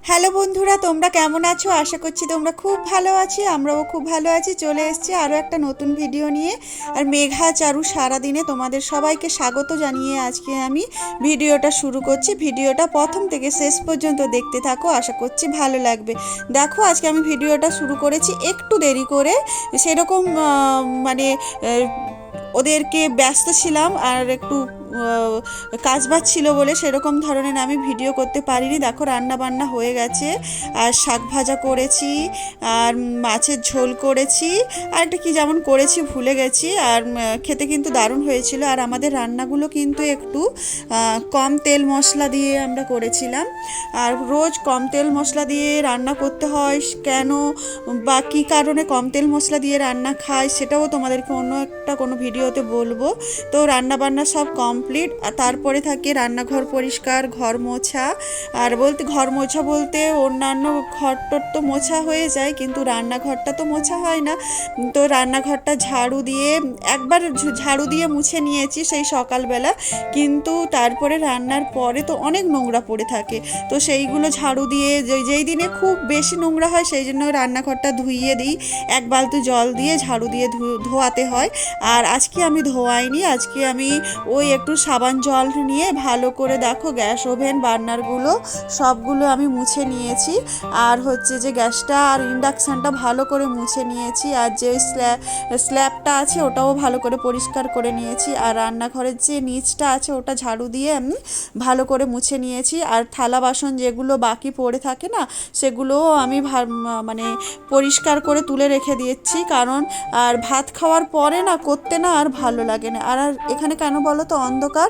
Hello বন্ধুরা, তোমরা কেমন আছো? আশা করছি তোমরা খুব ভালো আছি। আমরাও খুব ভালো আছি। চলে এসেছি আরও একটা নতুন ভিডিও নিয়ে। আর মেঘা চারু সারাদিনে তোমাদের সবাইকে স্বাগত জানিয়ে আজকে আমি ভিডিওটা শুরু করছি। ভিডিওটা প্রথম থেকে শেষ পর্যন্ত দেখতে থাকো, আশা করছি ভালো লাগবে। দেখো, আজকে আমি ভিডিওটা শুরু করেছি একটু দেরি করে। সেরকম মানে ওদেরকে ব্যস্ত ছিলাম আর একটু কাজবাজ ছিল বলে সেরকম ধরনের আমি ভিডিও করতে পারিনি। দেখো, রান্না বান্না হয়ে গেছে, আর শাক ভাজা করেছি, আর মাছের ঝোল করেছি, আর একটা কী যেমন করেছি ভুলে গেছি। আর খেতে কিন্তু দারুণ হয়েছিল। আর আমাদের রান্নাগুলো কিন্তু একটু কম তেল মশলা দিয়ে আমরা করেছিলাম। আর রোজ কম তেল মশলা দিয়ে রান্না করতে হয় কেন, বা কী কারণে কম তেল মশলা দিয়ে রান্না খায়, সেটাও তোমাদেরকে অন্য একটা কোনো ভিডিওতে বলবো। তো রান্না বান্না সব কমপ্লিট। আর তারপরে থাকে রান্নাঘর পরিষ্কার, ঘর মোছা। আর ঘর মোছা বলতে অন্যান্য ঘরটর তো মোছা হয়ে যায়, কিন্তু রান্নাঘরটা তো মোছা হয় না। তো রান্নাঘরটা ঝাড়ু দিয়ে একবার ঝাড়ু দিয়ে মুছে নিয়েছি সেই সকালবেলা, কিন্তু তারপরে রান্নার পরে তো অনেক নোংরা পড়ে থাকে। তো সেইগুলো ঝাড়ু দিয়ে যেই দিনে খুব বেশি নোংরা হয় সেই জন্য রান্নাঘরটা ধুইয়ে দিই, এক বালতি জল দিয়ে ঝাড়ু দিয়ে ধোয়াতে হয়। আর আজকে আমি ধোয়াইনি, আজকে আমি ওই একটু সাবান জল নিয়ে ভালো করে দেখো গ্যাস ওভেন বার্নারগুলো সবগুলো আমি মুছে নিয়েছি। আর হচ্ছে যে গ্যাসটা আর ইন্ডাকশানটা ভালো করে মুছে নিয়েছি। আর যে স্ল্যাবটা আছে ওটাও ভালো করে পরিষ্কার করে নিয়েছি। আর রান্নাঘরের যে নিচটা আছে ওটা ঝাড়ু দিয়ে আমি ভালো করে মুছে নিয়েছি। আর থালা বাসন যেগুলো বাকি পড়ে থাকে না, সেগুলোও আমি মানে পরিষ্কার করে তুলে রেখে দিয়েছি। কারণ আর ভাত খাওয়ার পরে না করতে না আর ভালো লাগে না। আর এখানে কেন বলো তো অন্ধকার,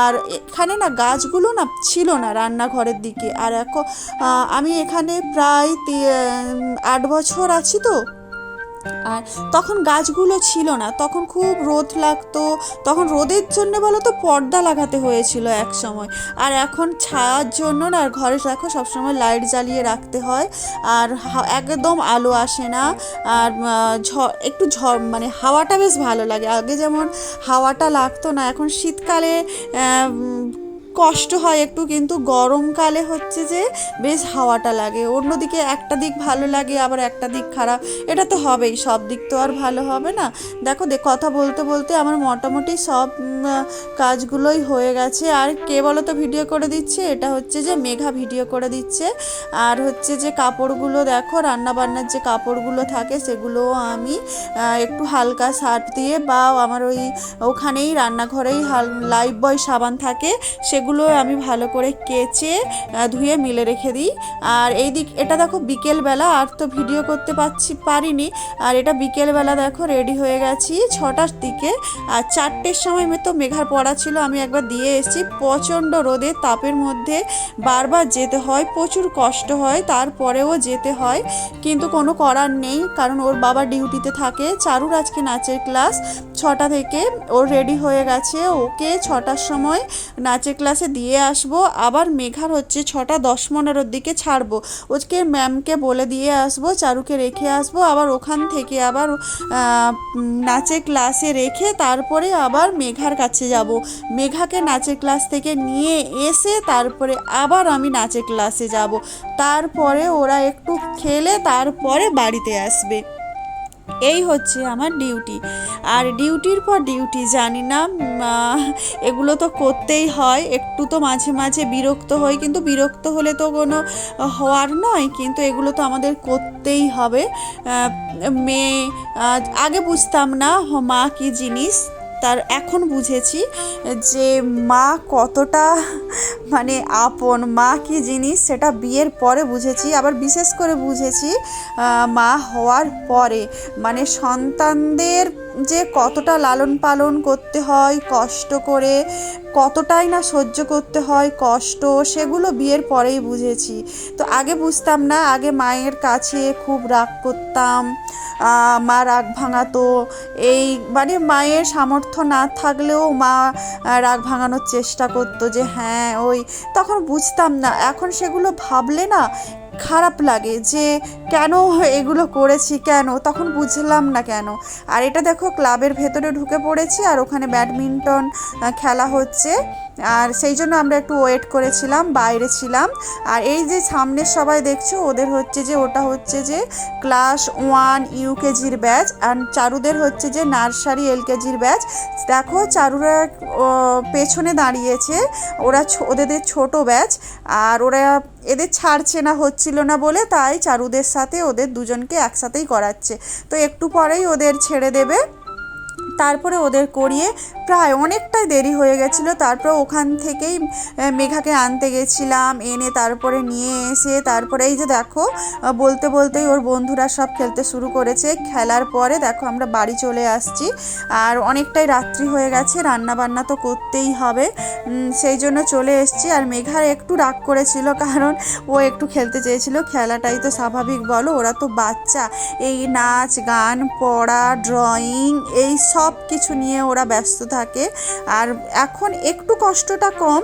আর এখানে না গাছগুলো না ছিল না রান্নাঘরের দিকে। আর এখন আমি এখানে প্রায় 8 বছর আছি তো। আর তখন গাছগুলো ছিল না, তখন খুব রোদ লাগতো, তখন রোদের জন্য বলো তো পর্দা লাগাতে হয়েছিল এক সময়। আর এখন ছায়ার জন্য না ঘরে দেখো সবসময় লাইট জ্বালিয়ে রাখতে হয়, আর একদম আলো আসে না। আর একটু মানে হাওয়াটা বেশ ভালো লাগে। আগে যেমন হাওয়াটা লাগতো না, এখন শীতকালে কষ্ট হয় একটু, কিন্তু গরমকালে হচ্ছে যে বেশ হাওয়াটা লাগে। অন্যদিকে একটা দিক ভালো লাগে, আবার একটা দিক খারাপ। এটা তো হবেই, সব দিক তো আর ভালো হবে না। দেখো কথা বলতে বলতে আমার মোটামুটি সব কাজগুলোই হয়ে গেছে। আর কে বলো তো ভিডিও করে দিচ্ছে? এটা হচ্ছে যে মেঘা ভিডিও করে দিচ্ছে। আর হচ্ছে যে কাপড়গুলো দেখো, রান্নাবান্নার যে কাপড়গুলো থাকে সেগুলোও আমি একটু হালকা সার্ফ দিয়ে, বা আমার ওখানেই রান্নাঘরেই লাইফ বয় সাবান থাকে, সেগুলো আমি ভালো করে কেচে ধুয়ে মিলে রেখে দিই। আর এটা দেখো বিকেলবেলা, আর তো ভিডিও করতে পারিনি। আর এটা বিকেলবেলা দেখো রেডি হয়ে গেছি 6টার দিকে। আর 4টের সময় তো মেঘার পড়া ছিল, আমি একবার দিয়ে এসেছি। প্রচণ্ড রোদে তাপের মধ্যে বারবার যেতে হয়, প্রচুর কষ্ট হয়, তারপরেও যেতে হয়, কিন্তু কোনো করার নেই, কারণ ওর বাবা ডিউটিতে থাকে। চারুর আজকে নাচের ক্লাস 6টা থেকে, ওর রেডি হয়ে গেছে, ওকে 6টার সময় নাচের ক্লাসে দিয়ে আসবো। আবার মেঘার হচ্ছে 6টা 10-15 দিকে ছাড়বো, ওকে ম্যামকে বলে দিয়ে আসবো, চারুকে রেখে আসবো। আবার ওখান থেকে আবার নাচের ক্লাসে রেখে তারপরে আবার মেঘার কাছে যাব। মেঘাকে নাচের ক্লাস থেকে নিয়ে এসে তারপরে আবার আমি নাচের ক্লাসে যাব। তারপরে ওরা একটু খেলে তারপরে বাড়িতে আসবে। এই হচ্ছে আমার ডিউটি। আর ডিউটির পর ডিউটি, জানি না, এগুলো তো করতেই হয়। একটু তো মাঝে মাঝে বিরক্ত হই, কিন্তু বিরক্ত হলে তো কোনো হওয়ার নয়, কিন্তু এগুলো তো আমাদের করতেই হবে। মেয়ে আগে বুঝতাম না মা কী জিনিস, তার এখন বুঝেছি যে মা কতটা মানে আপন, মা কী জিনিস সেটা বিয়ের পরে বুঝেছি। আবার বিশেষ করে বুঝেছি মা হওয়ার পরে, মানে সন্তানদের যে কতটা লালন পালন করতে হয় কষ্ট করে, কতটাই না সহ্য করতে হয় কষ্ট, সেগুলো বিয়ের পরেই বুঝেছি। তো আগে বুঝতাম না, আগে মায়ের কাছে খুব রাগ করতাম, মা রাগ ভাঙাতো। মানে মায়ের সামর্থ্য না থাকলেও মা রাগ ভাঙানোর চেষ্টা করতো যে হ্যাঁ তখন বুঝতাম না। এখন সেগুলো ভাবলে না খারাপ লাগে যে কেন এগুলো করেছি, কেন তখন বুঝলাম না কেন। আর এটা দেখো ক্লাবের ভেতরে ঢুকে পড়েছি, আর ওখানে ব্যাডমিন্টন খেলা হচ্ছে। এসছে, আর সেই জন্য আমরা একটু ওয়েট করেছিলাম, বাইরে ছিলাম। আর এই যে সামনের সবাই দেখছো, ওদের হচ্ছে যে ওটা হচ্ছে যে ক্লাস 1 ইউকেজির ব্যাচ, আর চারুদের হচ্ছে যে নার্সারি এলকেজির ব্যাচ। দেখো চারুরা পেছনে দাঁড়িয়েছে, ওরা ওদের ছোট ব্যাচ, আর ওরা এদের ছাড়ছে না, হচ্ছিল না বলে, তাই চারুদের সাথে ওদের দুজনকে একসাথেই করাচ্ছে। তো একটু পরেই ওদের ছেড়ে দেবে, তারপরে ওদের করিয়ে প্রায় অনেকটাই দেরি হয়ে গেছিলো। তারপর ওখান থেকেই মেঘাকে আনতে গেছিলাম, এনে তারপরে নিয়ে এসে তারপরে এই যে দেখো বলতে বলতেই ওর বন্ধুরা সব খেলতে শুরু করেছে। খেলার পরে দেখো আমরা বাড়ি চলে আসছি, আর অনেকটাই রাত্রি হয়ে গেছে, রান্না বান্না তো করতেই হবে, সেই জন্য চলে এসছি। আর মেঘার একটু রাগ করেছিল, কারণ ও একটু খেলতে চেয়েছিল, খেলাটাই তো স্বাভাবিক বলো, ওরা তো বাচ্চা, এই নাচ গান পড়া ড্রয়িং এই সব কিছু নিয়ে ওরা ব্যস্ত থাকে। আর এখন একটু কষ্টটা কম,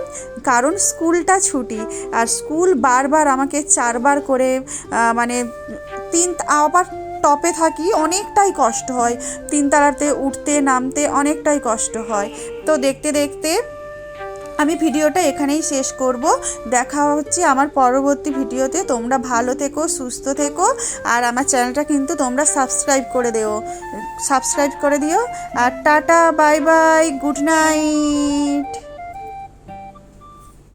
কারণ স্কুলটা ছুটি, আর স্কুল বারবার আমাকে 4বার করে মানে আবার টপে থাকি, অনেকটাই কষ্ট হয়, 3 তলাতে উঠতে নামতে অনেকটাই কষ্ট হয়। তো দেখতে দেখতে আমি ভিডিওটা এখানেই শেষ করব। দেখা হচ্ছে আমার পরবর্তী ভিডিওতে। তোমরা ভালো থেকো, সুস্থ থেকো, আর আমার চ্যানেলটা কিন্তু তোমরা সাবস্ক্রাইব করে দিও। আর tata, bye bye, good night.